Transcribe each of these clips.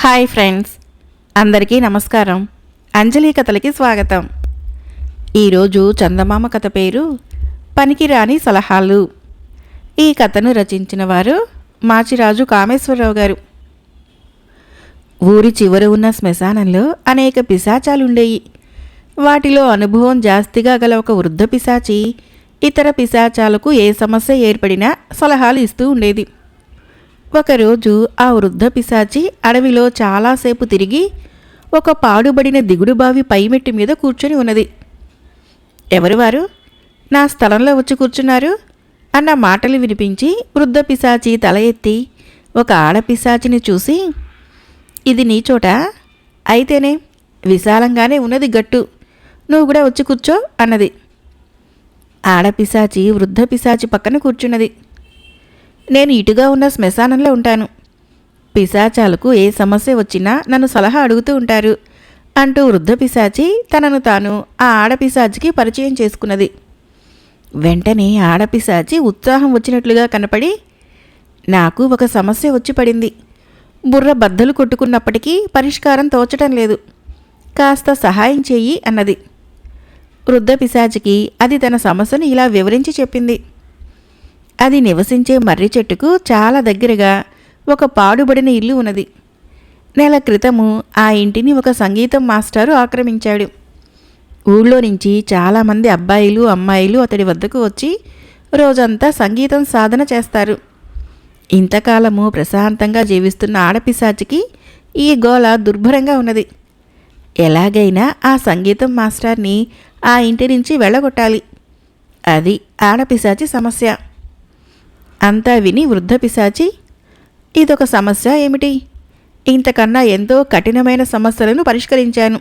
Hi friends, అందరికీ నమస్కారం. అంజలి కథలకి స్వాగతం. ఈరోజు చందమామ కథ పేరు పనికిరాని సలహాలు. ఈ కథను రచించిన వారు మాచిరాజు కామేశ్వరరావు గారు. ఊరి చివర ఉన్న శ్మశానంలో అనేక పిశాచాలుండేవి. వాటిలో అనుభవం జాస్తిగా గల ఒక వృద్ధ పిశాచి ఇతర పిశాచాలకు ఏ సమస్య ఏర్పడినా సలహాలు ఇస్తూ ఉండేది. ఒకరోజు ఆ వృద్ధ పిశాచి అడవిలో చాలాసేపు తిరిగి ఒక పాడుబడిన దిగుడుబావి పైమెట్టి మీద కూర్చొని ఉన్నది. ఎవరు వారు? నా స్థలంలో వచ్చి కూర్చున్నారు అన్న మాటలు వినిపించి వృద్ధ పిశాచి తల ఎత్తి ఒక ఆడపిశాచిని చూసి, ఇది నీ చోట? అయితేనే, విశాలంగానే ఉన్నది గట్టు, నువ్వు కూడా వచ్చి కూర్చో అన్నది. ఆడపిశాచి వృద్ధ పిశాచి పక్కన కూర్చున్నది. నేను ఇటుగా ఉన్న శ్మశానంలో ఉంటాను. పిశాచాలకు ఏ సమస్య వచ్చినా నన్ను సలహా అడుగుతూ ఉంటారు అంటూ వృద్ధ పిశాచి తనను తాను ఆ ఆడపిశాచికి పరిచయం చేసుకున్నది. వెంటనే ఆడపిశాచి ఉత్సాహం వచ్చినట్లుగా కనపడి, నాకు ఒక సమస్య వచ్చి పడింది. బుర్ర బద్దలు కొట్టుకున్నప్పటికీ పరిష్కారం తోచటం లేదు. కాస్త సహాయం చెయ్యి అన్నది. వృద్ధ పిశాచికి అది తన సమస్యను ఇలా వివరించి చెప్పింది. అది నివసించే మర్రి చెట్టుకు చాలా దగ్గరగా ఒక పాడుబడిన ఇల్లు ఉన్నది. నెల క్రితము ఆ ఇంటిని ఒక సంగీతం మాస్టారు ఆక్రమించాడు. ఊళ్ళో నుంచి చాలామంది అబ్బాయిలు అమ్మాయిలు అతడి వద్దకు వచ్చి రోజంతా సంగీతం సాధన చేస్తారు. ఇంతకాలము ప్రశాంతంగా జీవిస్తున్న ఆడపిశాచికి ఈ గోల దుర్భరంగా ఉన్నది. ఎలాగైనా ఆ సంగీతం మాస్టర్ని ఆ ఇంటి నుంచి వెళ్ళగొట్టాలి. అది ఆడపిశాచి సమస్య. అంతా విని వృద్ధ పిశాచి, ఇదొక సమస్య ఏమిటి? ఇంతకన్నా ఎంతో కఠినమైన సమస్యలను పరిష్కరించాను.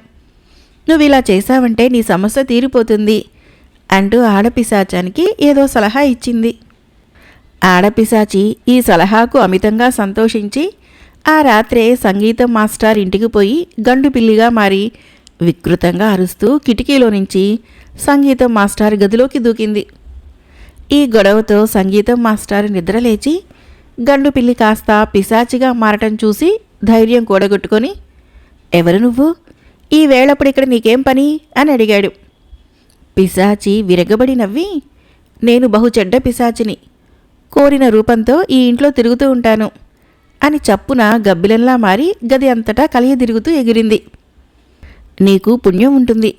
నువ్వు ఇలా చేశావంటే నీ సమస్య తీరిపోతుంది అంటూ ఆడపిశాచానికి ఏదో సలహా ఇచ్చింది. ఆడపిశాచి ఈ సలహాకు అమితంగా సంతోషించి ఆ రాత్రే సంగీతం మాస్టర్ ఇంటికి పోయి గండు పిల్లిగా మారి వికృతంగా అరుస్తూ కిటికీలో నుంచి సంగీతం మాస్టర్ గదిలోకి దూకింది. ఈ గొడవతో సంగీతం మాస్టర్ నిద్రలేచి గండు పిల్లి కాస్త పిశాచిగా మారటం చూసి ధైర్యం కూడగొట్టుకొని, ఎవరు నువ్వు? ఈ వేళప్పుడు ఇక్కడ నీకేం పని అని అడిగాడు. పిశాచి విరగబడి నవ్వి, నేను బహు చెడ్డ పిశాచిని, కోరిన రూపంతో ఈ ఇంట్లో తిరుగుతూ ఉంటాను అని చప్పున గబ్బిలంలా మారి గది అంతటా కలియదిరుగుతూ ఎగిరింది. నీకు పుణ్యం ఉంటుంది.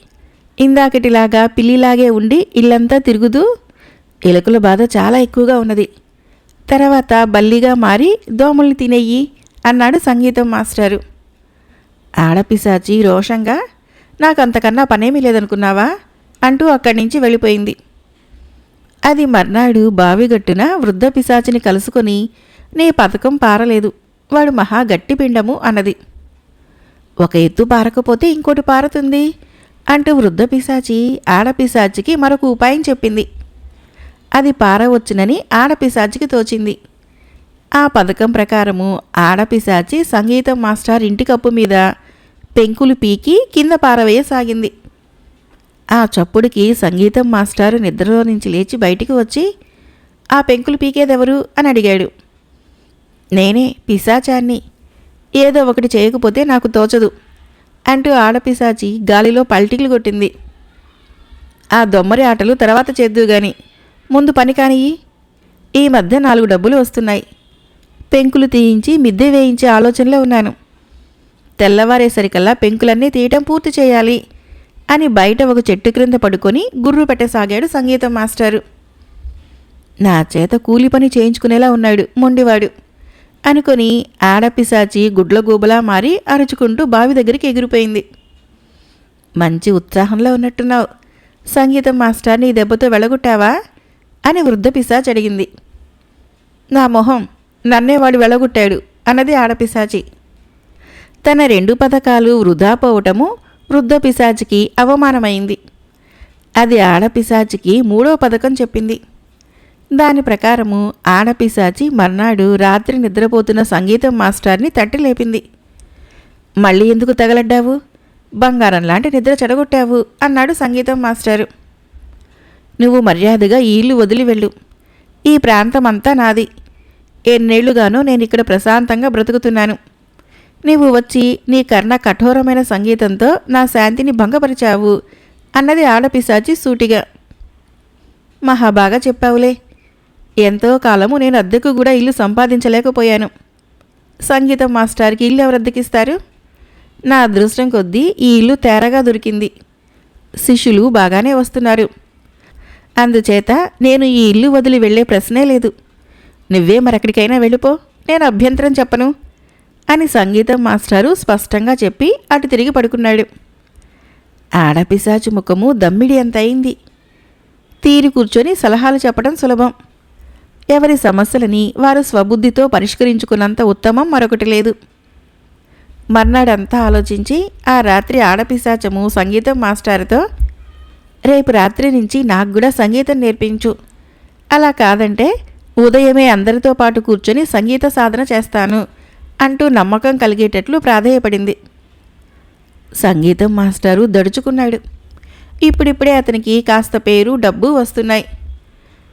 ఇందాకటిలాగా పిల్లిలాగే ఉండి ఇల్లంతా తిరుగుతూ ఎలుకల బాధ చాలా ఎక్కువగా ఉన్నది. తర్వాత బల్లిగా మారి దోమల్ని తినేయి అన్నాడు సంగీతం మాస్టారు. ఆడపిశాచి రోషంగా, నాకంతకన్నా పనేమీ లేదనుకున్నావా అంటూ అక్కడి నుంచి వెళ్ళిపోయింది. అది మర్నాడు బావిగట్టున వృద్ధ పిశాచిని కలుసుకొని, నీ పథకం పారలేదు, వాడు మహా గట్టి పిండము అన్నది. ఒక ఎత్తు పారకపోతే ఇంకోటి పారుతుంది అంటూ వృద్ధ పిశాచి ఆడపిశాచికి మరొక ఉపాయం చెప్పింది. అది పారవచ్చునని ఆడపిశాచికి తోచింది. ఆ పథకం ప్రకారము ఆడపిశాచి సంగీతం మాస్టర్ ఇంటి కప్పు మీద పెంకులు పీకి కింద పారవేయసాగింది. ఆ చప్పుడుకి సంగీతం మాస్టారు నిద్రలో నుంచి లేచి బయటికి వచ్చి, ఆ పెంకులు పీకేదెవరు అని అడిగాడు. నేనే, పిశాచాన్ని, ఏదో ఒకటి చేయకపోతే నాకు తోచదు అంటూ ఆడపిశాచి గాలిలో పల్టికలు కొట్టింది. ఆ దొమ్మరి ఆటలు తర్వాత చేద్దుగాని, ముందు పని కానియ్యి. ఈ మధ్య 4 డబ్బులు వస్తున్నాయి. పెంకులు తీయించి మిద్దె వేయించే ఆలోచనలో ఉన్నాను. తెల్లవారేసరికల్లా పెంకులన్నీ తీయటం పూర్తి చేయాలి అని బయట ఒక చెట్టు క్రింద పడుకొని గుర్రు పెట్టసాగాడు సంగీతం మాస్టారు. నా చేత కూలి పని చేయించుకునేలా ఉన్నాడు మొండివాడు అనుకొని ఆడపిశాచి గుడ్లగూబలా మారి అరుచుకుంటూ బావి దగ్గరికి ఎగిరిపోయింది. మంచి ఉత్సాహంలో ఉన్నట్టున్నావు, సంగీతం మాస్టర్ని ఈ దెబ్బతో వెళ్ళగొట్టావా అని వృద్ధ పిశాచి అడిగింది. నా మొహం, నన్నే వాడు వెళ్ళగొట్టాడు అన్నది ఆడపిశాచి. తన 2 పథకాలు వృధా పోవటము వృద్ధ పిశాచికి అవమానమైంది. అది ఆడపిశాచికి 3వ పథకం చెప్పింది. దాని ప్రకారము ఆడపిశాచి మర్నాడు రాత్రి నిద్రపోతున్న సంగీతం మాస్టర్ని తట్టి లేపింది. మళ్ళీ ఎందుకు తగలడ్డావు? బంగారం లాంటి నిద్ర చెడగొట్టావు అన్నాడు సంగీతం మాస్టారు. నువ్వు మర్యాదగా ఈ ఇల్లు వదిలి వెళ్ళు. ఈ ప్రాంతమంతా నాది. ఎన్నేళ్లుగానో నేనిక్కడ ప్రశాంతంగా బ్రతుకుతున్నాను. నీవు వచ్చి నీ కర్ణ కఠోరమైన సంగీతంతో నా శాంతిని భంగపరిచావు అన్నది ఆడపిశాచి సూటిగా. మహాబాగా చెప్పావులే. ఎంతో కాలము నేను అద్దెకు కూడా ఇల్లు సంపాదించలేకపోయాను. సంగీతం మాస్టర్కి ఇల్లు ఎవరు అద్దెకిస్తారు? నా అదృష్టం కొద్దీ ఈ ఇల్లు తేరగా దొరికింది. శిష్యులు బాగానే వస్తున్నారు. అందుచేత నేను ఈ ఇల్లు వదిలి వెళ్ళే ప్రశ్నే లేదు. నువ్వే మరెక్కడికైనా వెళ్ళిపో, నేను అభ్యంతరం చెప్పను అని సంగీతం మాస్టారు స్పష్టంగా చెప్పి అటు తిరిగి పడుకున్నాడు. ఆడపిశాచి ముఖము దమ్మిడి అంత అయింది. తీరి కూర్చొని సలహాలు చెప్పడం సులభం. ఎవరి సమస్యలని వారు స్వబుద్ధితో పరిష్కరించుకున్నంత ఉత్తమం మరొకటి లేదు. మర్నాడంతా ఆలోచించి ఆ రాత్రి ఆడపిశాచము సంగీతం మాస్టారుతో, రేపు రాత్రి నుంచి నాకు కూడా సంగీతం నేర్పించు, అలా కాదంటే ఉదయమే అందరితో పాటు కూర్చొని సంగీత సాధన చేస్తాను అంటూ నమ్మకం కలిగేటట్లు ప్రాధేయపడింది. సంగీతం మాస్టారు దడుచుకున్నాడు. ఇప్పుడిప్పుడే అతనికి కాస్త పేరు డబ్బు వస్తున్నాయి.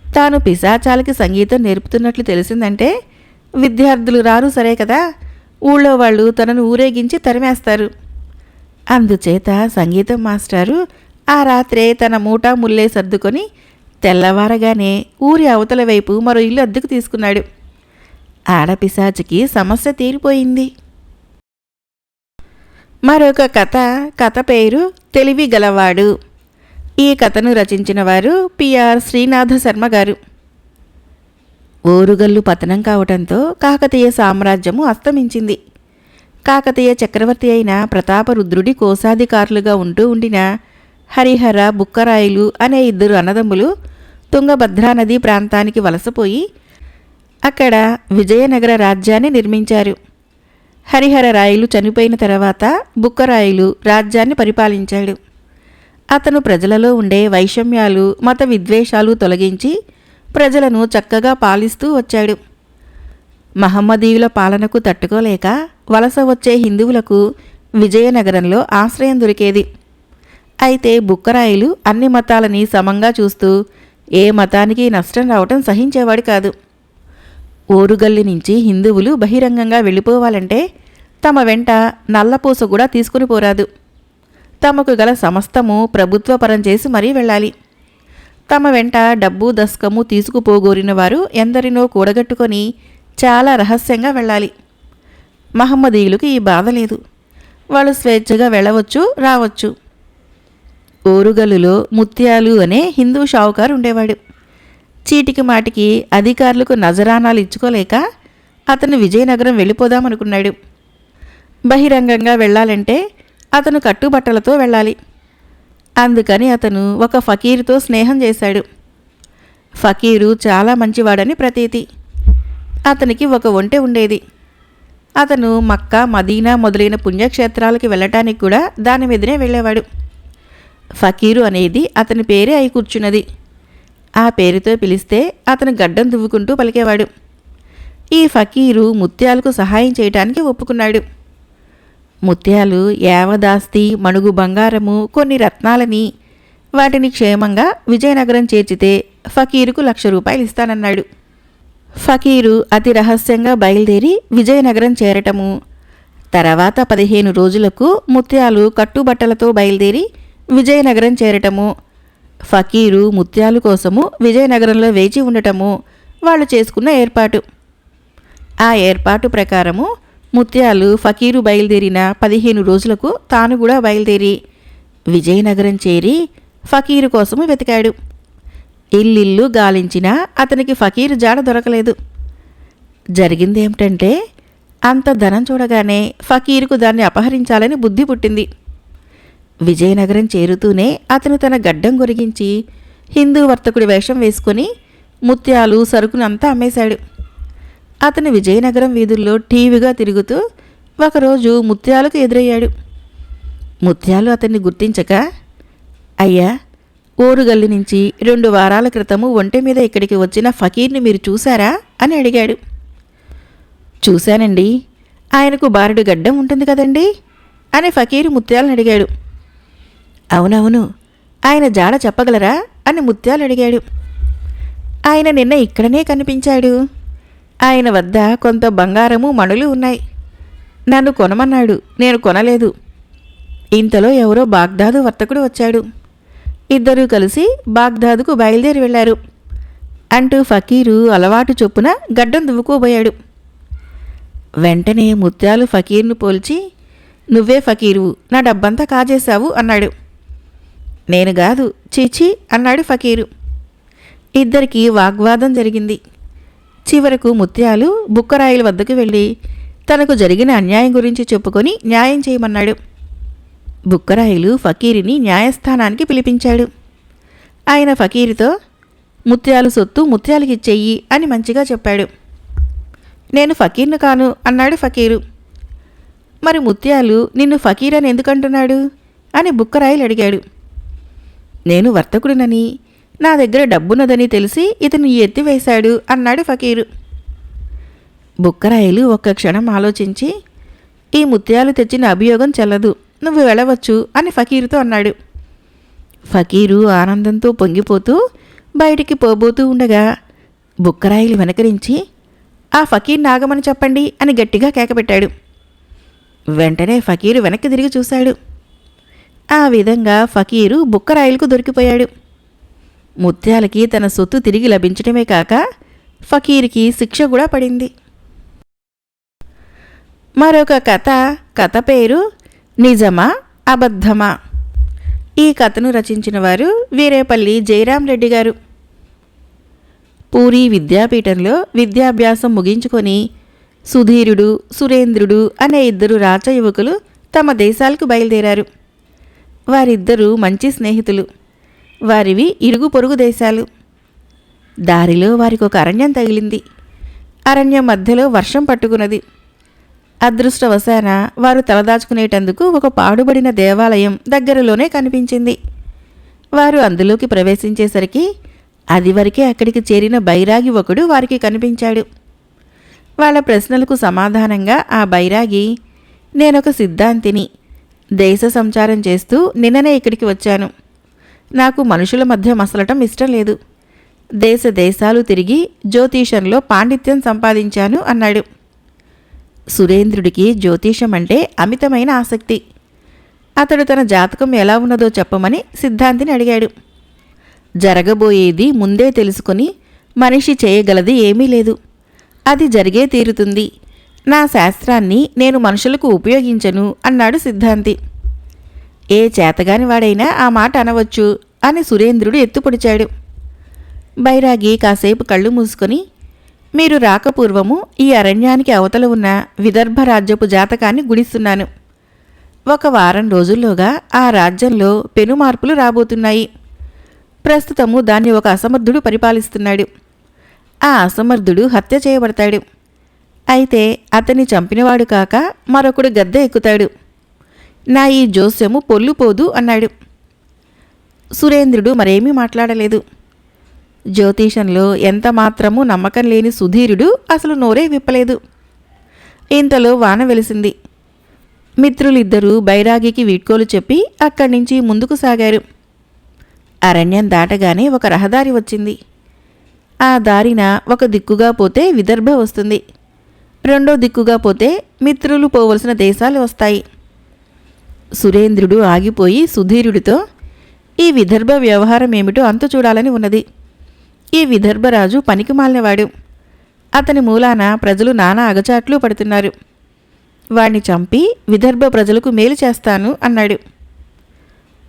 తాను పిశాచాలకి సంగీతం నేర్పుతున్నట్లు తెలిసిందంటే విద్యార్థులు రారు సరే కదా, ఊళ్ళో వాళ్ళు తనను ఊరేగించి తరిమేస్తారు. అందుచేత సంగీతం మాస్టారు ఆ రాత్రే తన మూటా ముల్లే సర్దుకొని తెల్లవారగానే ఊరి అవతల వైపు మరో ఇల్లు అద్దెకు తీసుకున్నాడు. ఆడపిశాచికి సమస్య తీరిపోయింది. మరొక కథ పేరు తెలివి గలవాడు. ఈ కథను రచించిన వారు పిఆర్ శ్రీనాథ శర్మ గారు. ఓరుగల్లు పతనం కావటంతో కాకతీయ సామ్రాజ్యము అస్తమించింది. కాకతీయ చక్రవర్తి అయిన ప్రతాపరుద్రుడి కోశాధికారులుగా ఉండిన హరిహర బుక్కరాయలు అనే ఇద్దరు అన్నదమ్ములు తుంగభద్రా నదీ ప్రాంతానికి వలసపోయి అక్కడ విజయనగర రాజ్యాన్ని నిర్మించారు. హరిహర రాయలు చనిపోయిన తర్వాత బుక్కరాయలు రాజ్యాన్ని పరిపాలించాడు. అతను ప్రజలలో ఉండే వైషమ్యాలు మత విద్వేషాలు తొలగించి ప్రజలను చక్కగా పాలిస్తూ వచ్చాడు. మహమ్మదీయుల పాలనకు తట్టుకోలేక వలస వచ్చే హిందువులకు విజయనగరంలో ఆశ్రయం దొరికేది. అయితే బుక్కరాయలు అన్ని మతాలని సమంగా చూస్తూ ఏ మతానికి నష్టం రావటం సహించేవాడు కాదు. ఓరుగల్లి నుంచి హిందువులు బహిరంగంగా వెళ్ళిపోవాలంటే తమ వెంట నల్లపూస కూడా తీసుకుని పోరాదు. తమకు గల సమస్తము ప్రభుత్వపరం చేసి మరీ వెళ్ళాలి. తమ వెంట డబ్బు దస్కము తీసుకుపోగోరిన వారు ఎందరినో కూడగట్టుకొని చాలా రహస్యంగా వెళ్ళాలి. మహమ్మదీయులకు ఈ బాధ లేదు. వాళ్ళు స్వేచ్ఛగా వెళ్ళవచ్చు, రావచ్చు. ఓరుగల్లులో ముత్యాలు అనే హిందూ షావుకారు ఉండేవాడు. చీటికి మాటికి అధికారులకు నజరానాలు ఇచ్చుకోలేక అతను విజయనగరం వెళ్ళిపోదామనుకున్నాడు. బహిరంగంగా వెళ్ళాలంటే అతను కట్టుబట్టలతో వెళ్ళాలి. అందుకని అతను ఒక ఫకీరుతో స్నేహం చేశాడు. ఫకీరు చాలా మంచివాడని ప్రతీతి. అతనికి ఒక ఒంటె ఉండేది. అతను మక్కా, మదీనా మొదలైన పుణ్యక్షేత్రాలకి వెళ్ళటానికి కూడా దాని మీదనే వెళ్ళేవాడు. ఫకీరు అనేది అతని పేరే అయి కూర్చున్నది. ఆ పేరుతో పిలిస్తే అతను గడ్డం దువ్వుకుంటూ పలికేవాడు. ఈ ఫకీరు ముత్యాలకు సహాయం చేయటానికి ఒప్పుకున్నాడు. ముత్యాలు యావదాస్తి, మణుగు బంగారము, కొన్ని రత్నాలని, వాటిని క్షేమంగా విజయనగరం చేర్చితే ఫకీరుకు 1,00,000 రూపాయలు ఇస్తానన్నాడు. ఫకీరు అతి రహస్యంగా బయలుదేరి విజయనగరం చేరటము, తర్వాత 15 రోజులకు ముత్యాలు కట్టుబట్టలతో బయలుదేరి విజయనగరం చేరటము, ఫకీరు ముత్యాలు కోసము విజయనగరంలో వేచి ఉండటము వాళ్ళు చేసుకున్న ఏర్పాటు. ఆ ఏర్పాటు ప్రకారము ముత్యాలు ఫకీరు బయలుదేరిన 15 రోజులకు తాను కూడా బయలుదేరి విజయనగరం చేరి ఫకీరు కోసము వెతికాడు. ఇల్లిల్లు గాలించినా అతనికి ఫకీరు జాడ దొరకలేదు. జరిగిందేమిటంటే అంత ధనం చూడగానే ఫకీరుకు దాన్ని అపహరించాలని బుద్ధి పుట్టింది. విజయనగరం చేరుతూనే అతను తన గడ్డం గొరిగించి హిందూ వర్తకుడి వేషం వేసుకొని ముత్యాలు సరుకునంతా అమ్మేశాడు. అతను విజయనగరం వీధుల్లో టీవీగా తిరుగుతూ ఒకరోజు ముత్యాలకు ఎదురయ్యాడు. ముత్యాలు అతన్ని గుర్తించక, అయ్యా, ఓరుగల్లి నుంచి 2 వారాల క్రితము ఒంటె మీద ఇక్కడికి వచ్చిన ఫకీర్ని మీరు చూశారా అని అడిగాడు. చూశానండి, ఆయనకు బారెడు గడ్డం ఉంటుంది కదండి అని ఫకీరు ముత్యాలను అడిగాడు. అవునవును, ఆయన జాడ చెప్పగలరా అని ముత్యాలు అడిగాడు. ఆయన నిన్న ఇక్కడనే కనిపించాడు. ఆయన వద్ద కొంత బంగారము, మణులు ఉన్నాయి. నన్ను కొనమన్నాడు, నేను కొనలేదు. ఇంతలో ఎవరో బాగ్దాదు వర్తకుడు వచ్చాడు. ఇద్దరూ కలిసి బాగ్దాదుకు బయలుదేరి వెళ్లారు అంటూ ఫకీరు అలవాటు చొప్పున గడ్డం దువ్వుకోబోయాడు. వెంటనే ముత్యాలు ఫకీర్ను పోల్చి, నువ్వే ఫకీరు, నా డబ్బంతా కాజేశావు అన్నాడు. నేను కాదు, చీచీ అన్నాడు ఫకీరు. ఇద్దరికీ వాగ్వాదం జరిగింది. చివరకు ముత్యాలు బుక్కరాయిల వద్దకు వెళ్ళి తనకు జరిగిన అన్యాయం గురించి చెప్పుకొని న్యాయం చేయమన్నాడు. బుక్కరాయిలు ఫకీరిని న్యాయస్థానానికి పిలిపించాడు. ఆయన ఫకీరుతో, ముత్యాలు సొత్తు ముత్యాలకిచ్చెయ్యి అని మంచిగా చెప్పాడు. నేను ఫకీర్ను కాను అన్నాడు ఫకీరు. మరి ముత్యాలు నిన్ను ఫకీర్ అని ఎందుకంటున్నాడు అని బుక్కరాయిలు అడిగాడు. నేను వర్తకుడినని, నా దగ్గర డబ్బున్నదని తెలిసి ఇతను ఎత్తివేశాడు అన్నాడు ఫకీరు. బుక్కరాయిలు ఒక్క క్షణం ఆలోచించి, ఈ ముత్యాలు తెచ్చిన అభియోగం చెల్లదు, నువ్వు వెళ్ళవచ్చు అని ఫకీరుతో అన్నాడు. ఫకీరు ఆనందంతో పొంగిపోతూ బయటికి పోబోతూ ఉండగా బుక్కరాయిలు వెనకరించి, ఆ ఫకీర్ నాగమని చెప్పండి అని గట్టిగా కేకపెట్టాడు. వెంటనే ఫకీరు వెనక్కి తిరిగి చూశాడు. ఆ విధంగా ఫకీరు బుక్కరాయిలకు దొరికిపోయాడు. ముత్యాలకి తన సొత్తు తిరిగి లభించడమే కాక ఫకీర్కి శిక్ష కూడా పడింది. మరొక కథ పేరు నిజమా అబద్ధమా. ఈ కథను రచించిన వారు వీరేపల్లి జయరాం రెడ్డి గారు. పూరీ విద్యాపీఠంలో విద్యాభ్యాసం ముగించుకొని సుధీరుడు, సురేంద్రుడు అనే ఇద్దరు రాచ యువకులు తమ దేశాలకు బయలుదేరారు. వారిద్దరూ మంచి స్నేహితులు. వారివి ఇరుగు పొరుగు దేశాలు. దారిలో వారికొక అరణ్యం తగిలింది. అరణ్యం మధ్యలో వర్షం పట్టుకున్నది. అదృష్టవశాన వారు తలదాచుకునేటందుకు ఒక పాడుబడిన దేవాలయం దగ్గరలోనే కనిపించింది. వారు అందులోకి ప్రవేశించేసరికి అదివరకే అక్కడికి చేరిన బైరాగి ఒకడు వారికి కనిపించాడు. వాళ్ళ ప్రశ్నలకు సమాధానంగా ఆ బైరాగి, నేనొక సిద్ధాంతిని, దేశ సంచారం చేస్తూ నిన్ననే ఇక్కడికి వచ్చాను. నాకు మనుషుల మధ్య మసలటం ఇష్టం లేదు. దేశాలు తిరిగి జ్యోతిషంలో పాండిత్యం సంపాదించాను అన్నాడు. సురేంద్రుడికి జ్యోతిషం అంటే అమితమైన ఆసక్తి. అతడు తన జాతకం ఎలా ఉన్నదో చెప్పమని సిద్ధాంతిని అడిగాడు. జరగబోయేది ముందే తెలుసుకొని మనిషి చేయగలది ఏమీ లేదు, అది జరిగే తీరుతుంది. నా శాస్త్రాన్ని నేను మనుషులకు ఉపయోగించను అన్నాడు సిద్ధాంతి. ఏ చేతగాని వాడైనా ఆ మాట అనవచ్చు అని సురేంద్రుడు ఎత్తుపొడిచాడు. బైరాగి కాసేపు కళ్ళు మూసుకొని, మీరు రాకపూర్వము ఈ అరణ్యానికి అవతల ఉన్న విదర్భ రాజ్యపు జాతకాన్ని గుడిస్తున్నాను. ఒక వారం రోజుల్లోగా ఆ రాజ్యంలో పెనుమార్పులు రాబోతున్నాయి. ప్రస్తుతము దాన్ని ఒక అసమర్థుడు పరిపాలిస్తున్నాడు. ఆ అసమర్థుడు హత్య చేయబడతాడు. అయితే అతన్ని చంపినవాడు కాక మరొకడు గద్దె ఎక్కుతాడు. నా ఈ జోస్యము పొల్లుపోదు అన్నాడు. సురేంద్రుడు మరేమీ మాట్లాడలేదు. జ్యోతిషంలో ఎంత మాత్రమూ నమ్మకం లేని సుధీరుడు అసలు నోరే విప్పలేదు. ఇంతలో వాన వెలిసింది. మిత్రులిద్దరూ బైరాగికి వీడ్కోలు చెప్పి అక్కడి నుంచి ముందుకు సాగారు. అరణ్యం దాటగానే ఒక రహదారి వచ్చింది. ఆ దారిన ఒక దిక్కుగా పోతే విదర్భ వస్తుంది, రెండో దిక్కుగా పోతే మిత్రులు పోవలసిన దేశాలు వస్తాయి. సురేంద్రుడు ఆగిపోయి సుధీరుడితో, ఈ విదర్భ వ్యవహారం ఏమిటో అంతు చూడాలని ఉన్నది. ఈ విదర్భరాజు పనికిమాలినవాడు. అతని మూలాన ప్రజలు నానా అగచాట్లు పడుతున్నారు. వాణ్ణి చంపి విదర్భ ప్రజలకు మేలు చేస్తాను అన్నాడు.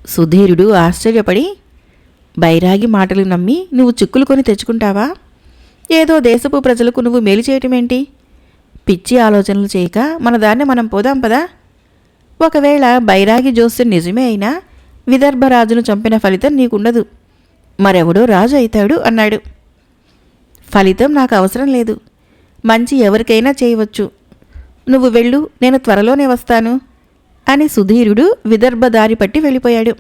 సుధీరుడు ఆశ్చర్యపడి, బైరాగి మాటలు నమ్మి నువ్వు చిక్కులు కొని తెచ్చుకుంటావా? ఏదో దేశపు ప్రజలకు నువ్వు మేలు చేయటమేంటి? పిచ్చి ఆలోచనలు చేయక మన దాన్ని మనం పోదాం పదా. ఒకవేళ బైరాగి జోస్యం నిజమే అయినా విదర్భరాజును చంపిన ఫలితం నీకుండదు, మరెవడో రాజు అవుతాడు అన్నాడు. ఫలితం నాకు అవసరం లేదు, మంచి ఎవరికైనా చేయవచ్చు. నువ్వు వెళ్ళు, నేను త్వరలోనే వస్తాను అని సుధీరుడు విదర్భ దారి పట్టి వెళ్ళిపోయాడు.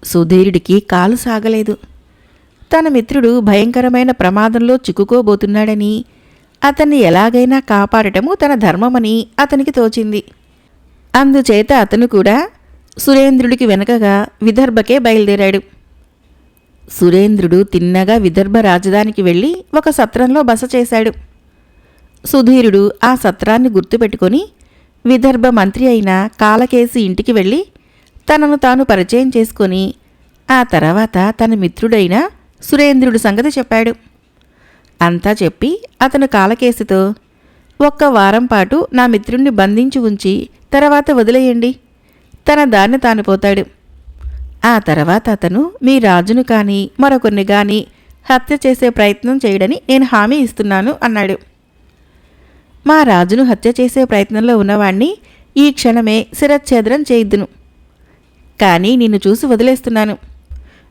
సుధీరుడికి కాలు సాగలేదు. తన మిత్రుడు భయంకరమైన ప్రమాదంలో చిక్కుకోబోతున్నాడని, అతన్ని ఎలాగైనా కాపాడటము తన ధర్మమని అతనికి తోచింది. అందుచేత అతను కూడా సురేంద్రుడికి వెనకగా విదర్భకే బయలుదేరాడు. సురేంద్రుడు తిన్నగా విదర్భ రాజధానికి వెళ్ళి ఒక సత్రంలో బస చేశాడు. సుధీరుడు ఆ సత్రాన్ని గుర్తుపెట్టుకొని విదర్భ మంత్రి అయిన కాలకేసి ఇంటికి వెళ్ళి తనను తాను పరిచయం చేసుకొని ఆ తర్వాత తన మిత్రుడైన సురేంద్రుడి సంగతి చెప్పాడు. అంతా చెప్పి అతను కాలకేసితో, ఒక్క వారం పాటు నా మిత్రుణ్ణి బంధించి ఉంచి తర్వాత వదిలేయండి, తన దారిని తాను పోతాడు. ఆ తర్వాత అతను మీ రాజును కానీ మరొకరిని కానీ హత్య చేసే ప్రయత్నం చేయడని నేను హామీ ఇస్తున్నాను అన్నాడు. మా రాజును హత్య చేసే ప్రయత్నంలో ఉన్నవాణ్ణి ఈ క్షణమే శిరచ్ఛేదనం చేయిద్దును. కానీ నిన్ను చూసి వదిలేస్తున్నాను.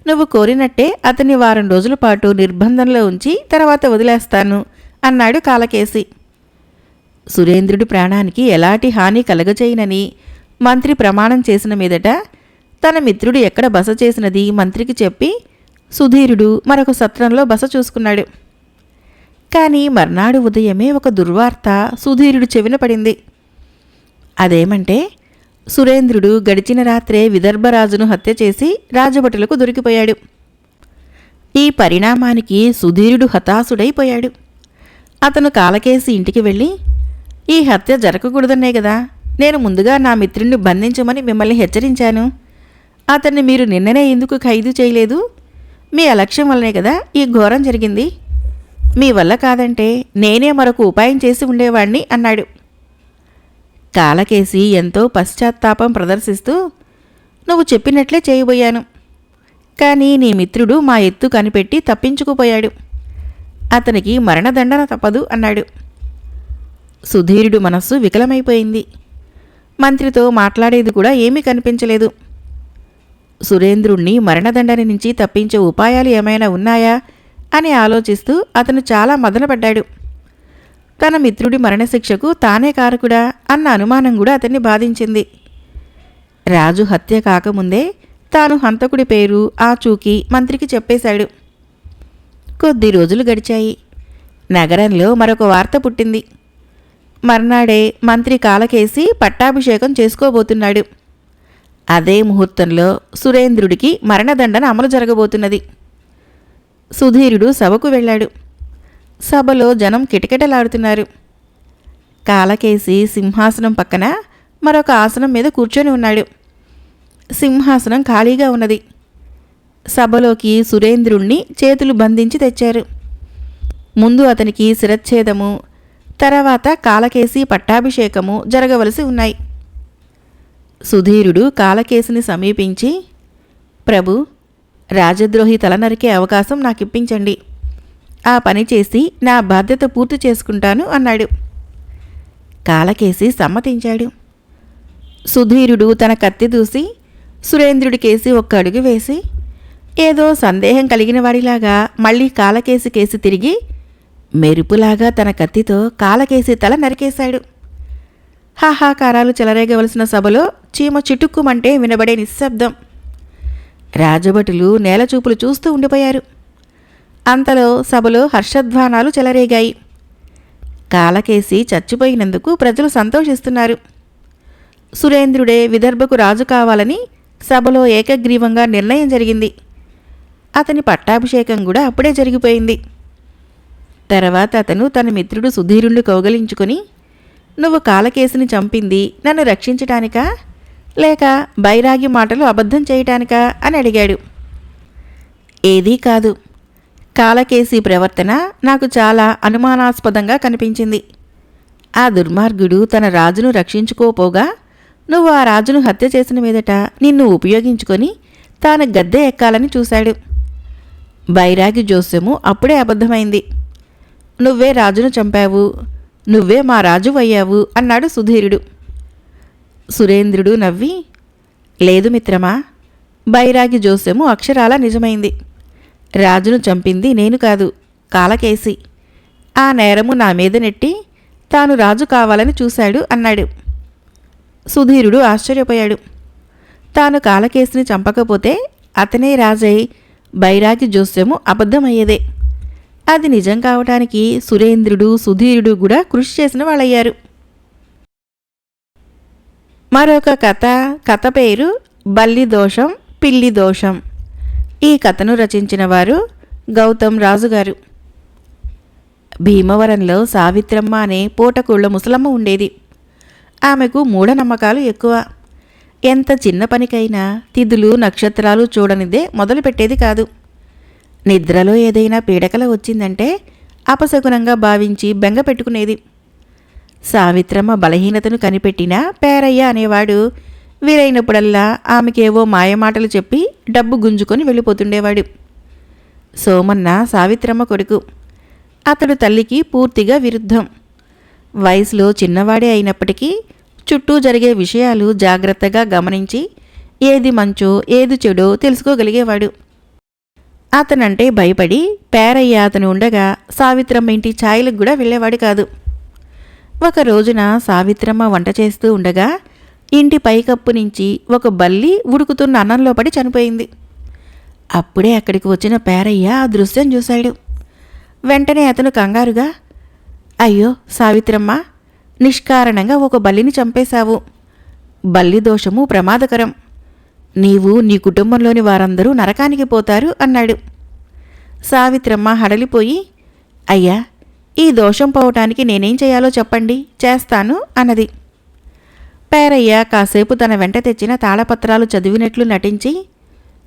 నువ్వు కోరినట్టే అతన్ని వారం రోజుల పాటు నిర్బంధంలో ఉంచి తర్వాత వదిలేస్తాను అన్నాడు కాలకేసి. సురేంద్రుడి ప్రాణానికి ఎలాంటి హాని కలగచేయనని మంత్రి ప్రమాణం చేసిన మీదట తన మిత్రుడు ఎక్కడ బస చేసినది మంత్రికి చెప్పి సుధీరుడు మరొక సత్రంలో బస చూసుకున్నాడు. కానీ మర్నాడు ఉదయమే ఒక దుర్వార్త సుధీరుడు చెవిన పడింది. అదేమంటే సురేంద్రుడు గడిచిన రాత్రే విదర్భరాజును హత్య చేసి రాజభటులకు దొరికిపోయాడు. ఈ పరిణామానికి సుధీరుడు హతాశుడైపోయాడు. అతను కాలకేసి ఇంటికి వెళ్ళి, ఈ హత్య జరగకూడదనే కదా నేను ముందుగా నా మిత్రుణ్ణి బంధించమని మిమ్మల్ని హెచ్చరించాను. అతన్ని మీరు నిన్ననే ఎందుకు ఖైదు చేయలేదు? మీ అలక్ష్యం వల్లనే కదా ఈ ఘోరం జరిగింది. మీ వల్ల కాదంటే నేనే మరొక ఉపాయం చేసి ఉండేవాణ్ణి అన్నాడు. కాలకేసి ఎంతో పశ్చాత్తాపం ప్రదర్శిస్తూ, నువ్వు చెప్పినట్లే చేయబోయాను. కానీ నీ మిత్రుడు మా ఎత్తు కనిపెట్టి తప్పించుకుపోయాడు. అతనికి మరణదండన తప్పదు అన్నాడు. సుధీరుడు మనస్సు వికలమైపోయింది. మంత్రితో మాట్లాడేది కూడా ఏమీ కనిపించలేదు. సురేంద్రుణ్ణి మరణదండన నుంచి తప్పించే ఉపాయాలు ఏమైనా ఉన్నాయా అని ఆలోచిస్తూ అతను చాలా మదనపడ్డాడు. తన మిత్రుడి మరణశిక్షకు తానే కారకుడా అన్న అనుమానం కూడా అతన్ని బాధించింది. రాజు హత్య కాకముందే తాను హంతకుడి పేరు ఆచూకీ మంత్రికి చెప్పేశాడు. కొద్ది రోజులు గడిచాయి. నగరంలో మరొక వార్త పుట్టింది. మర్నాడే మంత్రి కాలకేసి పట్టాభిషేకం చేసుకోబోతున్నాడు. అదే ముహూర్తంలో సురేంద్రుడికి మరణదండన అమలు జరగబోతున్నది. సుధీరుడు సభకు వెళ్ళాడు. సభలో జనం కిటకిటలాడుతున్నారు. కాలకేసి సింహాసనం పక్కన మరొక ఆసనం మీద కూర్చొని ఉన్నాడు. సింహాసనం ఖాళీగా ఉన్నది. సభలోకి సురేంద్రుణ్ణి చేతులు బంధించి తెచ్చారు. ముందు అతనికి శిరచ్ఛేదము, తర్వాత కాలకేసి పట్టాభిషేకము జరగవలసి ఉన్నాయి. సుధీరుడు కాలకేసిని సమీపించి, ప్రభు, రాజద్రోహి తల నరికే అవకాశం నాకిప్పించండి. ఆ పని చేసి నా బాధ్యత పూర్తి చేసుకుంటాను అన్నాడు. కాలకేసి సమ్మతించాడు. సుధీరుడు తన కత్తి దూసి సురేంద్రుడికేసి ఒక్క అడుగు వేసి ఏదో సందేహం కలిగిన వాడిలాగా మళ్ళీ కాలకేసి కేసి తిరిగి మెరుపులాగా తన కత్తితో కాలకేసి తల నరికేశాడు. హాహాకారాలు చెలరేగవలసిన సభలో చీమ చిటుక్కుమంటే వినబడే నిశ్శబ్దం. రాజభటులు నేలచూపులు చూస్తూ ఉండిపోయారు. అంతలో సభలో హర్షధ్వానాలు చెలరేగాయి. కాలకేసి చచ్చిపోయినందుకు ప్రజలు సంతోషిస్తున్నారు. సురేంద్రుడే విదర్భకు రాజు కావాలని సభలో ఏకగ్రీవంగా నిర్ణయం జరిగింది. అతని పట్టాభిషేకం కూడా అప్పుడే జరిగిపోయింది. తర్వాత అతను తన మిత్రుడు సుధీరుణ్ణి కౌగలించుకొని, నువ్వు కాలకేసిని చంపింది నన్ను రక్షించటానికా లేక బైరాగి మాటలు అబద్ధం చేయటానికా అని అడిగాడు. ఏదీ కాదు. కాలకేసి ప్రవర్తన నాకు చాలా అనుమానాస్పదంగా కనిపించింది. ఆ దుర్మార్గుడు తన రాజును రక్షించుకోపోగా నువ్వు ఆ రాజును హత్య చేసిన మీదట నిన్ను ఉపయోగించుకొని తాను గద్దె ఎక్కాలని చూశాడు. బైరాగి జోస్యము అప్పుడే అబద్ధమైంది. నువ్వే రాజును చంపావు, నువ్వే మా రాజు అయ్యావు అన్నాడు సుధీరుడు. సురేంద్రుడు నవ్వి, లేదు మిత్రమా, బైరాగి జోస్యము అక్షరాల నిజమైంది. రాజును చంపింది నేను కాదు, కాలకేసి. ఆ నేరము నా మీద నెట్టి తాను రాజు కావాలని చూశాడు అన్నాడు. సుధీరుడు ఆశ్చర్యపోయాడు. తాను కాలకేసిని చంపకపోతే అతనే రాజై బైరాగి జోస్యము అబద్ధమయ్యేదే. అది నిజం కావటానికి సురేంద్రుడు సుధీరుడు కూడా కృషి చేసిన వాళ్ళయ్యారు. మరొక కథ పేరు బల్లి దోషం పిల్లి దోషం. ఈ కథను రచించిన వారు గౌతమ్ రాజుగారు. భీమవరంలో సావిత్రమ్మ అనే పూటకూళ్ళ ముసలమ్మ ఉండేది. ఆమెకు మూఢనమ్మకాలు ఎక్కువ. ఎంత చిన్న పనికైనా తిథులు నక్షత్రాలు చూడనిదే మొదలుపెట్టేది కాదు. నిద్రలో ఏదైనా పీడకల వచ్చిందంటే అపశకునంగా భావించి బెంగ పెట్టుకునేది. సావిత్రమ్మ బలహీనతను కనిపెట్టినా పేరయ్య అనేవాడు వీలైనప్పుడల్లా ఆమెకేవో మాయమాటలు చెప్పి డబ్బు గుంజుకొని వెళ్ళిపోతుండేవాడు. సోమన్న సావిత్రమ్మ కొడుకు. అతడు తల్లికి పూర్తిగా విరుద్ధం. వయసులో చిన్నవాడే అయినప్పటికీ చుట్టూ జరిగే విషయాలు జాగ్రత్తగా గమనించి ఏది మంచో ఏది చెడో తెలుసుకోగలిగేవాడు. అతనంటే భయపడి పేరయ్య అతను ఉండగా సావిత్రమ్మ ఇంటి ఛాయలకు కూడా వెళ్ళేవాడు కాదు. ఒక రోజున సావిత్రమ్మ వంట చేస్తూ ఉండగా ఇంటి పైకప్పు నుంచి ఒక బల్లి ఉడుకుతున్న అన్నంలో పడి చనిపోయింది. అప్పుడే అక్కడికి వచ్చిన పేరయ్య ఆ దృశ్యం చూశాడు. వెంటనే అతను కంగారుగా, అయ్యో సావిత్రమ్మ, నిష్కారణంగా ఒక బల్లిని చంపేశావు. బల్లి దోషము ప్రమాదకరం. నీవు నీ కుటుంబంలోని వారందరూ నరకానికి పోతారు అన్నాడు. సావిత్రమ్మ హడలిపోయి, అయ్యా, ఈ దోషం పోవటానికి నేనేం చేయాలో చెప్పండి, చేస్తాను అన్నది. పేరయ్య కాసేపు తన వెంట తెచ్చిన తాళపత్రాలు చదివినట్లు నటించి,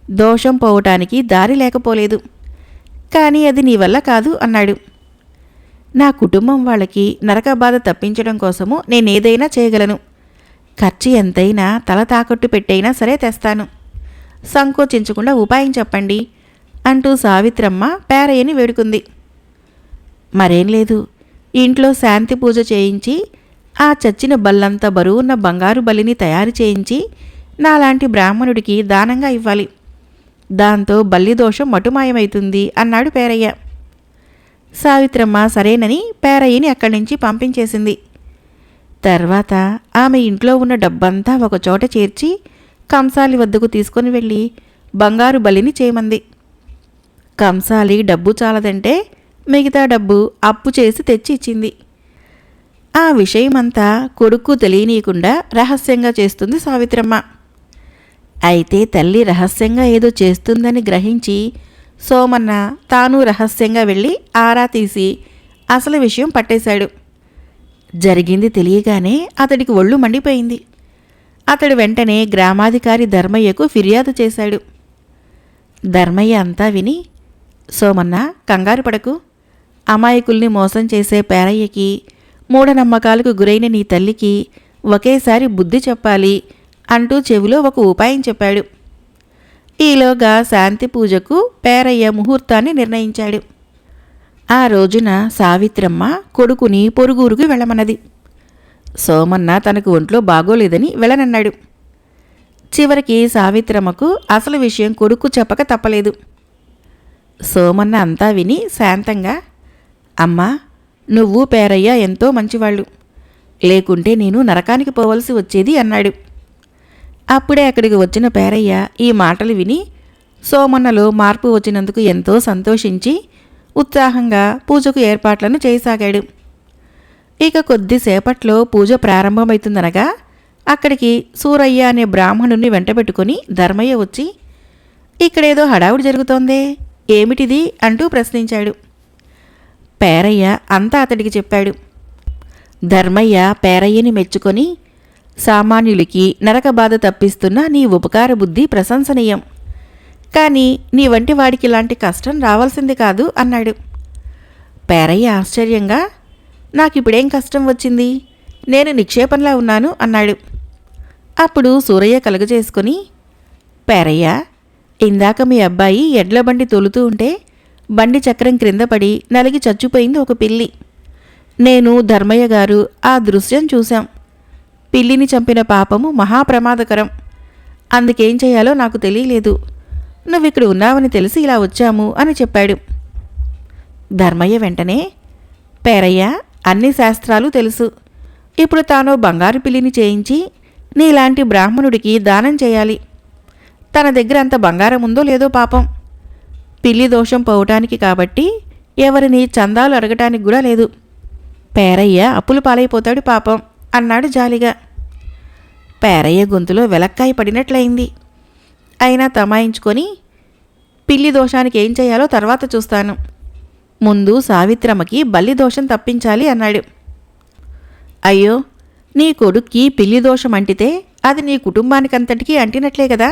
దోషం పోవటానికి దారి లేకపోలేదు, కానీ అది నీ వల్ల కాదు అన్నాడు. నా కుటుంబం వాళ్ళకి నరక బాధ తప్పించడం కోసము నేనేదైనా చేయగలను. ఖర్చు ఎంతైనా తల తాకట్టు పెట్టైనా సరే తెస్తాను. సంకోచించకుండా ఉపాయం చెప్పండి అంటూ సావిత్రమ్మ పేరయ్యని వేడుకుంది. మరేం లేదు, ఇంట్లో శాంతి పూజ చేయించి ఆ చచ్చిన బల్లంత బరువున్న బంగారు బలిని తయారు చేయించి నాలాంటి బ్రాహ్మణుడికి దానంగా ఇవ్వాలి. దాంతో బల్లి దోషం మటుమాయమవుతుంది అన్నాడు పేరయ్య. సావిత్రమ్మ సరేనని పేరయ్యని అక్కడి నుంచి పంపించేసింది. తర్వాత ఆమె ఇంట్లో ఉన్న డబ్బంతా ఒకచోట చేర్చి కంసాలి వద్దకు తీసుకొని వెళ్ళి బంగారు బలిని చేయమంది. కంసాలి డబ్బు చాలదంటే మిగతా డబ్బు అప్పు చేసి తెచ్చి ఇచ్చింది. ఆ విషయమంతా కొడుకు తెలియనీయకుండా రహస్యంగా చేస్తుంది సావిత్రమ్మ. అయితే తల్లి రహస్యంగా ఏదో చేస్తుందని గ్రహించి సోమన్న తాను రహస్యంగా వెళ్ళి ఆరా తీసి అసలు విషయం పట్టేశాడు. జరిగింది తెలియగానే అతడికి ఒళ్ళు మండిపోయింది. అతడు వెంటనే గ్రామాధికారి ధర్మయ్యకు ఫిర్యాదు చేశాడు. ధర్మయ్య అంతా విని, సోమన్న, కంగారు పడకు. అమాయకుల్ని మోసం చేసే పేరయ్యకి, మూఢనమ్మకాలకు గురైన నీ తల్లికి ఒకేసారి బుద్ధి చెప్పాలి అంటూ చెవిలో ఒక ఉపాయం చెప్పాడు. ఈలోగా శాంతి పూజకు పేరయ్య ముహూర్తాన్ని నిర్ణయించాడు. ఆ రోజున సావిత్రమ్మ కొడుకుని పొరుగురుకు వెళ్ళమన్నది. సోమన్న తనకు ఒంట్లో బాగోలేదని వెళ్ళనన్నాడు. చివరికి సావిత్రమ్మకు అసలు విషయం కొడుకు చెప్పక తప్పలేదు. సోమన్న అంతా విని శాంతంగా, అమ్మా, నువ్వు పేరయ్య ఎంతో మంచివాళ్ళు, లేకుంటే నేను నరకానికి పోవలసి వచ్చేది అన్నాడు. అప్పుడే అక్కడికి వచ్చిన పేరయ్య ఈ మాటలు విని సోమన్నలో మార్పు వచ్చినందుకు ఎంతో సంతోషించి ఉత్సాహంగా పూజకు ఏర్పాట్లను చేయసాగాడు. ఇక కొద్దిసేపట్లో పూజ ప్రారంభమవుతుందనగా అక్కడికి సూరయ్య అనే బ్రాహ్మణుణ్ణి వెంటబెట్టుకుని ధర్మయ్య వచ్చి, ఇక్కడేదో హడావుడి జరుగుతోందే, ఏమిటిది అంటూ ప్రశ్నించాడు. పేరయ్య అంతా అతడికి చెప్పాడు. ధర్మయ్య పేరయ్యని మెచ్చుకొని, సామాన్యులకి నరక బాధ తప్పిస్తున్న నీ ఉపకార బుద్ధి ప్రశంసనీయం, కానీ నీ వంటి వాడికి ఇలాంటి కష్టం రావాల్సింది కాదు అన్నాడు. పేరయ్య ఆశ్చర్యంగా, నాకిప్పుడేం కష్టం వచ్చింది, నేను నిక్షేపంలా ఉన్నాను అన్నాడు. అప్పుడు సూరయ్య కలుగజేసుకుని, పేరయ్య, ఇందాక మీ అబ్బాయి ఎడ్ల బండి తొలుతూ ఉంటే బండి చక్రం క్రింద పడి నలిగి చచ్చిపోయింది ఒక పిల్లి. నేను, ధర్మయ్య గారు ఆ దృశ్యం చూశాం. పిల్లిని చంపిన పాపము మహాప్రమాదకరం. అందుకేం చేయాలో నాకు తెలియలేదు. నువ్విక్కడ ఉన్నావని తెలిసి ఇలా వచ్చాము అని చెప్పాడు. ధర్మయ్య వెంటనే, పేరయ్య, అన్ని శాస్త్రాలు తెలుసు. ఇప్పుడు తాను బంగారు పిల్లిని చేయించి నీలాంటి బ్రాహ్మణుడికి దానం చేయాలి. తన దగ్గర అంత బంగారం ఉందో లేదో పాపం. పిల్లి దోషం పోవటానికి కాబట్టి ఎవరిని చందాలు అడగటానికి కూడా లేదు. పేరయ్య అప్పులు పాలైపోతాడు పాపం అన్నాడు జాలిగా. పేరయ్య గొంతులో వెలక్కాయ పడినట్లయింది. అయినా తమాయించుకొని, పిల్లి దోషానికి ఏం చేయాలో తర్వాత చూస్తాను, ముందు సావిత్రమ్మకి బల్లి దోషం తప్పించాలి అన్నాడు. అయ్యో, నీ కొడుక్కి పిల్లి దోషం అంటితే అది నీ కుటుంబానికంతటికీ అంటినట్లే కదా.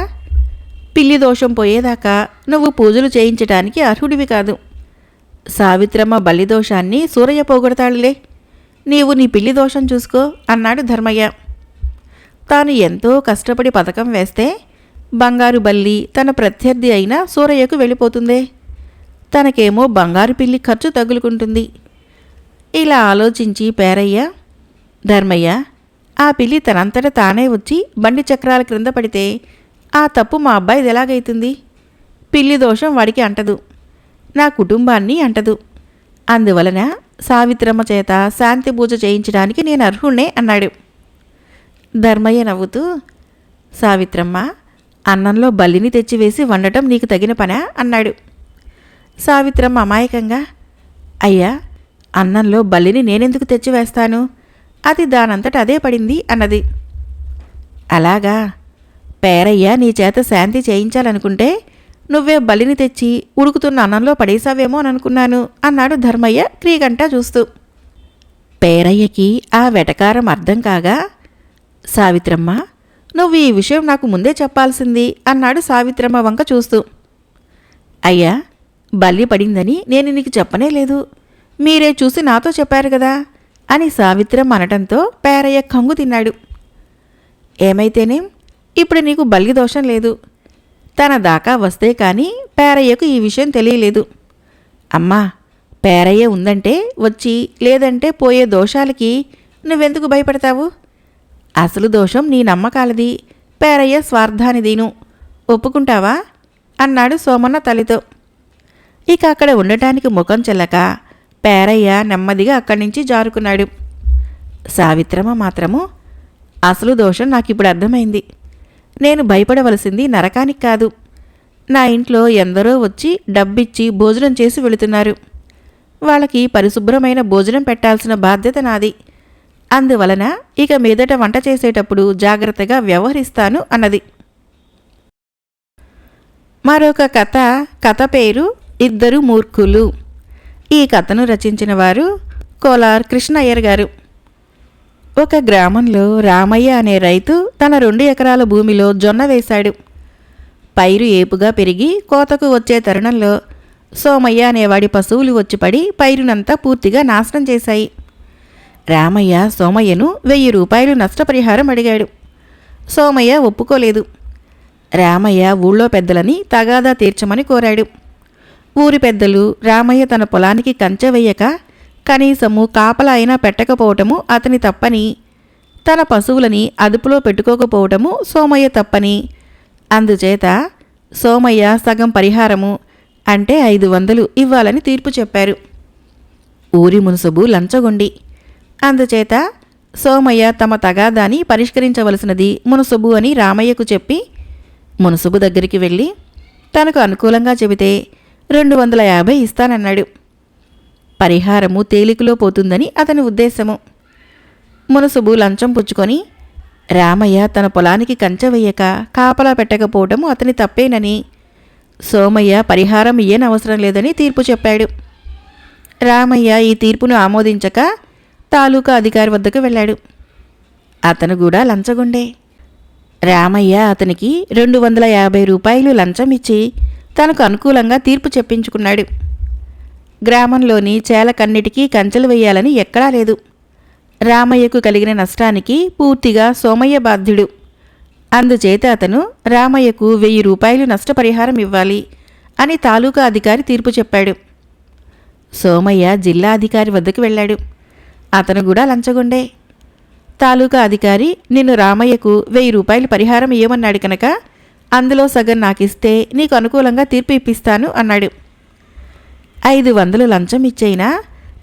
పిల్లి దోషం పోయేదాకా నువ్వు పూజలు చేయించటానికి అర్హుడివి కాదు. సావిత్రమ్మ బల్లి దోషాన్ని సూరయ్య పోగొడతాడులే. నీవు నీ పిల్లి దోషం చూసుకో అన్నాడు ధర్మయ్య. తాను ఎంతో కష్టపడి పథకం వేస్తే బంగారు బల్లి తన ప్రత్యర్థి అయిన సూరయ్యకు వెళ్ళిపోతుందే. తనకేమో బంగారు పిల్లి ఖర్చు తగులుకుంటుంది. ఇలా ఆలోచించి పేరయ్య, ధర్మయ్య, ఆ పిల్లి తనంతట తానే వచ్చి బండి చక్రాల క్రింద పడితే ఆ తప్పు మా అబ్బాయిది ఎలాగైతుంది? పిల్లి దోషం వాడికి అంటదు, నా కుటుంబాన్ని అంటదు. అందువలన సావిత్రమ్మ చేత శాంతి పూజ చేయించడానికి నేను అర్హుణ్ణే అన్నాడు. ధర్మయ్య నవ్వుతూ, సావిత్రమ్మ, అన్నంలో బల్లిని తెచ్చివేసి వండటం నీకు తగిన పనా అన్నాడు. సావిత్రమ్మ అమాయకంగా, అయ్యా, అన్నంలో బల్లిని నేనెందుకు తెచ్చివేస్తాను? అది దానంతట అదే పడింది అన్నది. అలాగా, పేరయ్య నీ చేత శాంతి చేయించాలనుకుంటే నువ్వే బలిని తెచ్చి ఉడుకుతున్న అన్నంలో పడేశావేమో అని అనుకున్నాను అన్నాడు ధర్మయ్య క్రీగంట చూస్తూ. పేరయ్యకి ఆ వెటకారం అర్థం కాగా, సావిత్రమ్మ, నువ్వు ఈ విషయం నాకు ముందే చెప్పాల్సింది అన్నాడు సావిత్రమ్మ వంక చూస్తూ. అయ్యా, బల్లి పడిందని నేను నీకు చెప్పనే లేదు, మీరే చూసి నాతో చెప్పారు కదా అని సావిత్రమ్మ అనటంతో పేరయ్య కంగు తిన్నాడు. ఏమైతేనేం, ఇప్పుడు నీకు బల్లి దోషం లేదు. తన దాకా వస్తే కానీ పేరయ్యకు ఈ విషయం తెలియలేదు. అమ్మా, పేరయ్య ఉందంటే వచ్చి లేదంటే పోయే దోషాలకి నువ్వెందుకు భయపడతావు? అసలు దోషం నీ నమ్మకాలది, పేరయ్య స్వార్థానిదీను. ఒప్పుకుంటావా అన్నాడు సోమన్న తల్లితో. ఇక అక్కడ ఉండటానికి ముఖం చెల్లక పేరయ్య నెమ్మదిగా అక్కడి నుంచి జారుకున్నాడు. సావిత్రమ్మ మాత్రము, అసలు దోషం నాకిప్పుడు అర్థమైంది. నేను భయపడవలసింది నరకానికి కాదు. నా ఇంట్లో ఎందరో వచ్చి డబ్బిచ్చి భోజనం చేసి వెళుతున్నారు. వాళ్ళకి పరిశుభ్రమైన భోజనం పెట్టాల్సిన బాధ్యత నాది. అందువలన ఇక మీదట వంట చేసేటప్పుడు జాగ్రత్తగా వ్యవహరిస్తాను అన్నది. మరొక కథ పేరు ఇద్దరు మూర్ఖులు. ఈ కథను రచించిన వారు కోలార్ కృష్ణయ్యర్ గారు. ఒక గ్రామంలో రామయ్య అనే రైతు తన 2 ఎకరాల భూమిలో జొన్న వేశాడు. పైరు ఏపుగా పెరిగి కోతకు వచ్చే తరుణంలో సోమయ్య అనేవాడి పశువులు వచ్చిపడి పైరునంతా పూర్తిగా నాశనం చేశాయి. రామయ్య సోమయ్యను 1000 రూపాయలు నష్టపరిహారం అడిగాడు. సోమయ్య ఒప్పుకోలేదు. రామయ్య ఊళ్ళో పెద్దలని తగాదా తీర్చమని కోరాడు. ఊరి పెద్దలు రామయ్య తన పొలానికి కంచె వెయ్యక కనీసము కాపలా అయినా పెట్టకపోవటము అతని తప్పని, తన పశువులని అదుపులో పెట్టుకోకపోవటము సోమయ్య తప్పని, అందుచేత సోమయ్య సగం పరిహారము అంటే 500 ఇవ్వాలని తీర్పు చెప్పారు. ఊరి మున్సబు లంచగొండి. అందుచేత సోమయ్య తమ తగాదాని పరిష్కరించవలసినది మున్సబు అని రామయ్యకు చెప్పి మున్సబు దగ్గరికి వెళ్ళి తనకు అనుకూలంగా చెబితే 250 ఇస్తానన్నాడు. పరిహారము తేలికలో పోతుందని అతని ఉద్దేశము. మునసుబు లంచం పుచ్చుకొని రామయ్య తన పొలానికి కంచె వెయ్యక కాపలా పెట్టకపోవటము అతని తప్పేనని, సోమయ్య పరిహారం ఇయ్యనవసరం లేదని తీర్పు చెప్పాడు. రామయ్య ఈ తీర్పును ఆమోదించక తాలూకా అధికారి వద్దకు వెళ్ళాడు. అతను కూడా లంచగొండే. రామయ్య అతనికి 250 రూపాయలు లంచం ఇచ్చి తనకు అనుకూలంగా తీర్పు చెప్పించుకున్నాడు. గ్రామంలోని చేలకన్నిటికీ కంచెలు వేయాలని ఎక్కడా లేదు. రామయ్యకు కలిగిన నష్టానికి పూర్తిగా సోమయ్య బాధ్యుడు. అందుచేత అతను రామయ్యకు 1000 రూపాయలు నష్టపరిహారం ఇవ్వాలి అని తాలూకా అధికారి తీర్పు చెప్పాడు. సోమయ్య జిల్లా అధికారి వద్దకు వెళ్ళాడు. అతను కూడా లంచగొండే. తాలూకా అధికారి నిన్ను రామయ్యకు 1000 రూపాయలు పరిహారం ఇవ్వమన్నాడు కనుక అందులో సగం నాకిస్తే నీకు అనుకూలంగా తీర్పు ఇప్పిస్తాను అన్నాడు. 500 లంచం ఇచ్చైనా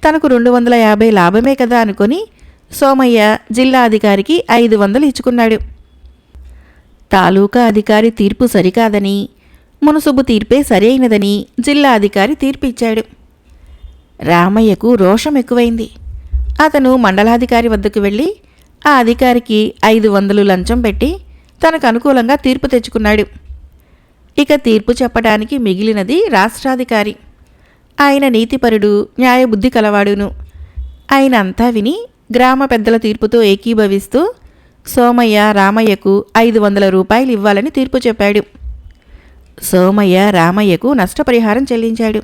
తనకు 250 లాభమే కదా అనుకొని సోమయ్య జిల్లా అధికారికి 500 ఇచ్చుకున్నాడు. తాలూకా అధికారి తీర్పు సరికాదని, మునసుబు తీర్పే సరైనదని జిల్లా అధికారి తీర్పు ఇచ్చాడు. రామయ్యకు రోషం ఎక్కువైంది. అతను మండలాధికారి వద్దకు వెళ్ళి ఆ అధికారికి 500 లంచం పెట్టి తనకు అనుకూలంగా తీర్పు తెచ్చుకున్నాడు. ఇక తీర్పు చెప్పడానికి మిగిలినది రాష్ట్రాధికారి. ఆయన నీతిపరుడు, న్యాయబుద్ధి కలవాడును. ఆయన అంతా విని గ్రామ పెద్దల తీర్పుతో ఏకీభవిస్తూ సోమయ్య రామయ్యకు 500 రూపాయలు ఇవ్వాలని తీర్పు చెప్పాడు. సోమయ్య రామయ్యకు నష్టపరిహారం చెల్లించాడు.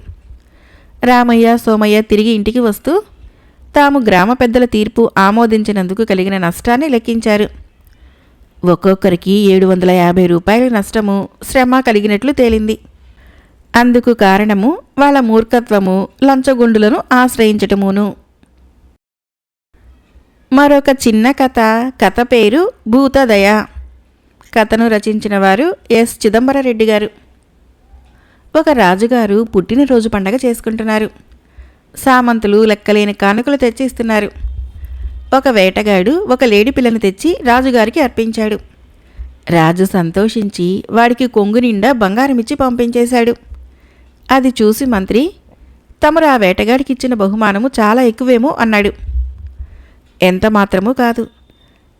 రామయ్య సోమయ్య తిరిగి ఇంటికి వస్తూ తాము గ్రామ పెద్దల తీర్పు ఆమోదించినందుకు కలిగిన నష్టాన్ని లెక్కించారు. ఒక్కొక్కరికి 750 రూపాయల నష్టము, శ్రమ కలిగినట్లు తేలింది. అందుకు కారణము వాళ్ళ మూర్ఖత్వము, లంచగొండులను ఆశ్రయించటమును. మరొక చిన్న కథ పేరు భూతదయ. కథను రచించిన వారు ఎస్ చిదంబరరెడ్డి గారు. ఒక రాజుగారు పుట్టినరోజు పండగ చేసుకుంటున్నారు. సామంతులు లెక్కలేని కానుకలు తెచ్చి ఇస్తున్నారు. ఒక వేటగాడు ఒక లేడి పిల్లను తెచ్చి రాజుగారికి అర్పించాడు. రాజు సంతోషించి వాడికి కొంగు నిండా బంగారమిచ్చి పంపించేశాడు. అది చూసి మంత్రి, తమరు ఆ వేటగాడికిచ్చిన బహుమానము చాలా ఎక్కువేమో అన్నాడు. ఎంత మాత్రమూ కాదు.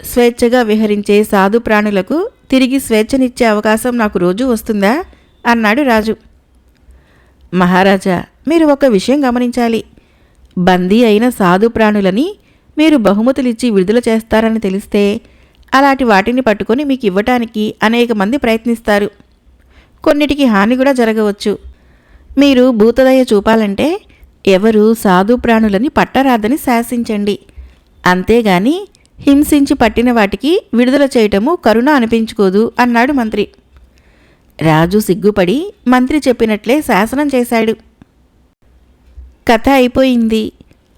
స్వేచ్ఛగా విహరించే సాధు ప్రాణులకు తిరిగి స్వేచ్ఛనిచ్చే అవకాశం నాకు రోజూ వస్తుందా అన్నాడు రాజు. మహారాజా, మీరు ఒక విషయం గమనించాలి. బందీ అయిన సాధు ప్రాణులని మీరు బహుమతులిచ్చి విడుదల చేస్తారని తెలిస్తే అలాంటి వాటిని పట్టుకొని మీకు ఇవ్వటానికి అనేక మంది ప్రయత్నిస్తారు. కొన్నిటికి హాని కూడా జరగవచ్చు. మీరు భూతదయ చూపాలంటే ఎవరు సాధు ప్రాణులని పట్టరాదని శాసించండి. అంతేగాని హింసించి పట్టిన వాటికి విడుదల చేయటము కరుణ అనిపించుకోదు అన్నాడు మంత్రి. రాజు సిగ్గుపడి మంత్రి చెప్పినట్లే శాసనం చేశాడు. కథ అయిపోయింది.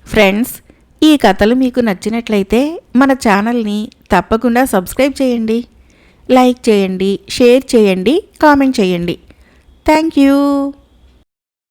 ఫ్రెండ్స్, ఈ కథలు మీకు నచ్చినట్లయితే మన ఛానల్ని తప్పకుండా సబ్స్క్రైబ్ చేయండి, లైక్ చేయండి, షేర్ చేయండి, కామెంట్ చేయండి. Thank you.